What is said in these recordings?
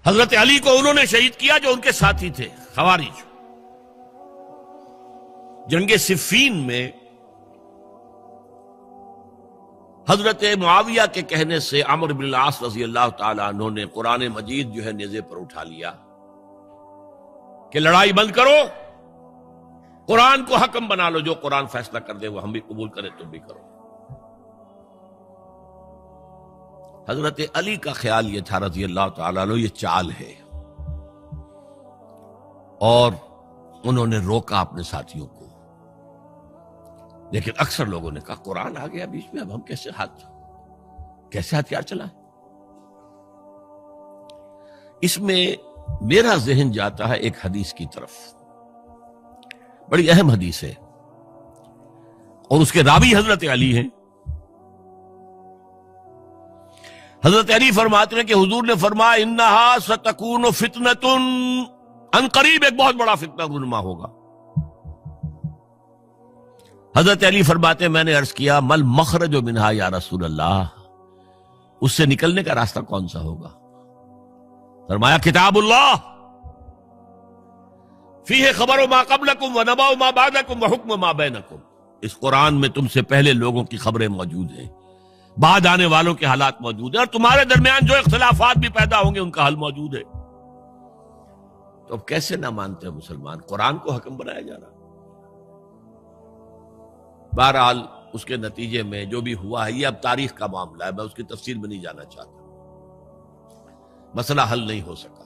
حضرت علی کو انہوں نے شہید کیا جو ان کے ساتھی تھے، خوارج۔ جنگ صفین میں حضرت معاویہ کے کہنے سے عمرو بن العاص رضی اللہ تعالیٰ عنہ نے قرآن مجید جو ہے نیزے پر اٹھا لیا کہ لڑائی بند کرو، قرآن کو حکم بنا لو، جو قرآن فیصلہ کر دے وہ ہم بھی قبول کریں، تم بھی کرو۔ حضرت علی کا خیال یہ تھا رضی اللہ تعالیٰ عنہ یہ چال ہے، اور انہوں نے روکا اپنے ساتھیوں کو، لیکن اکثر لوگوں نے کہا قرآن آ گیا بیچ میں، اب ہم کیسے ہتھیار چلائیں؟ اس میں میرا ذہن جاتا ہے ایک حدیث کی طرف، بڑی اہم حدیث ہے، اور اس کے راوی حضرت علی ہیں۔ حضرت علی فرماتے ہیں کہ حضور نے فرمایا انہا ستکون فتنۃ، ان قریب ایک بہت بڑا فتنہ رونما ہوگا۔ حضرت علی فرماتے ہیں میں نے عرض کیا مل مخرج منہا یا رسول اللہ، اس سے نکلنے کا راستہ کون سا ہوگا؟ فرمایا کتاب اللہ فیہ خبر ما قبلکم ونبأ ما بعدکم وحکم ما بینکم، اس قرآن میں تم سے پہلے لوگوں کی خبریں موجود ہیں، بعد آنے والوں کے حالات موجود ہیں، اور تمہارے درمیان جو اختلافات بھی پیدا ہوں گے ان کا حل موجود ہے۔ تو اب کیسے نہ مانتے ہیں مسلمان؟ قرآن کو حکم بنایا جا رہا۔ بہرحال اس کے نتیجے میں جو بھی ہوا ہے یہ اب تاریخ کا معاملہ ہے، میں اس کی تفصیل میں نہیں جانا چاہتا، مسئلہ حل نہیں ہو سکا،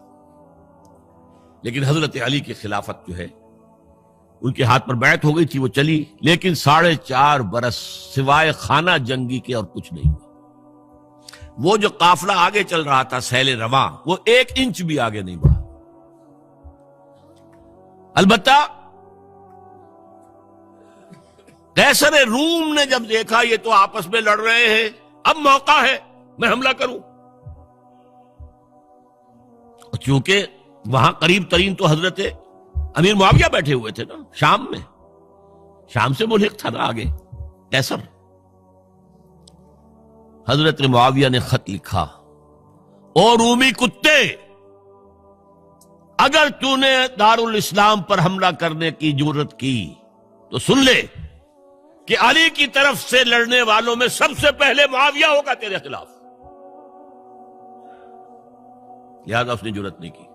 لیکن حضرت علی کی خلافت جو ہے ان کے ہاتھ پر بیعت ہو گئی تھی، وہ چلی، لیکن 4.5 برس سوائے خانہ جنگی کے اور کچھ نہیں ہوا۔ وہ جو قافلہ آگے چل رہا تھا سیل رواں، وہ 1 انچ بھی آگے نہیں بڑھا۔ البتہ قیصر روم نے جب دیکھا یہ تو آپس میں لڑ رہے ہیں، اب موقع ہے میں حملہ کروں، چونکہ وہاں قریب ترین تو حضرت امیر معاویہ بیٹھے ہوئے تھے نا، شام میں، شام سے ملحق تھا نا آگے قیصر۔ حضرت معاویہ نے خط لکھا، او رومی کتے، اگر تو نے دارالاسلام پر حملہ کرنے کی جرت کی تو سن لے کہ علی کی طرف سے لڑنے والوں میں سب سے پہلے معاویہ ہوگا تیرے خلاف، لہذا اس نے جرت نہیں کی۔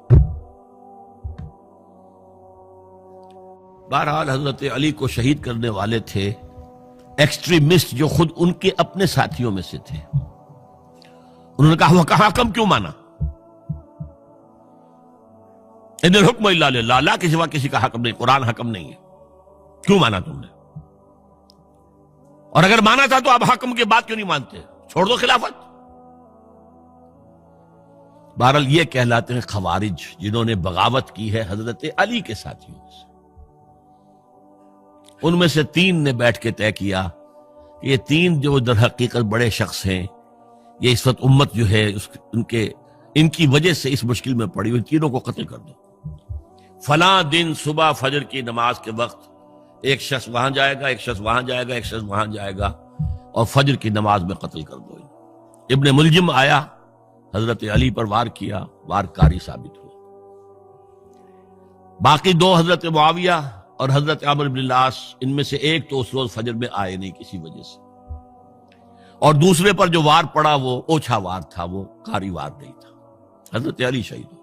بہرحال حضرت علی کو شہید کرنے والے تھے ایکسٹریمسٹ جو خود ان کے اپنے ساتھیوں میں سے تھے۔ انہوں نے کہا وہ کہا حکم کیوں مانا؟ ان الحکم الا للہ، اللہ کے سوا کسی کا حکم نہیں، قرآن حکم نہیں ہے، کیوں مانا تم نے؟ اور اگر مانا تھا تو اب حکم کے بعد کیوں نہیں مانتے؟ چھوڑ دو خلافت۔ بہرحال یہ کہلاتے ہیں خوارج، جنہوں نے بغاوت کی ہے حضرت علی کے ساتھیوں سے۔ ان میں سے 3 نے بیٹھ کے طے کیا کہ یہ 3 جو در حقیقت بڑے شخص ہیں، یہ اس وقت امت جو ہے ان کی وجہ سے اس مشکل میں پڑی ہوئی، تینوں کو قتل کر دو۔ فلاں دن صبح فجر کی نماز کے وقت ایک شخص وہاں جائے گا، ایک شخص وہاں جائے گا، ایک شخص وہاں جائے گا، اور فجر کی نماز میں قتل کر دو۔ ابن ملجم آیا، حضرت علی پر وار کیا، وار کاری ثابت ہوا۔ باقی 2 حضرت معاویہ اور حضرت عمرو بن العاص، ان میں سے ایک تو اس روز فجر میں آئے نہیں کسی وجہ سے، اور دوسرے پر جو وار پڑا وہ اوچھا وار تھا، وہ کاری وار نہیں تھا۔ حضرت علی شہید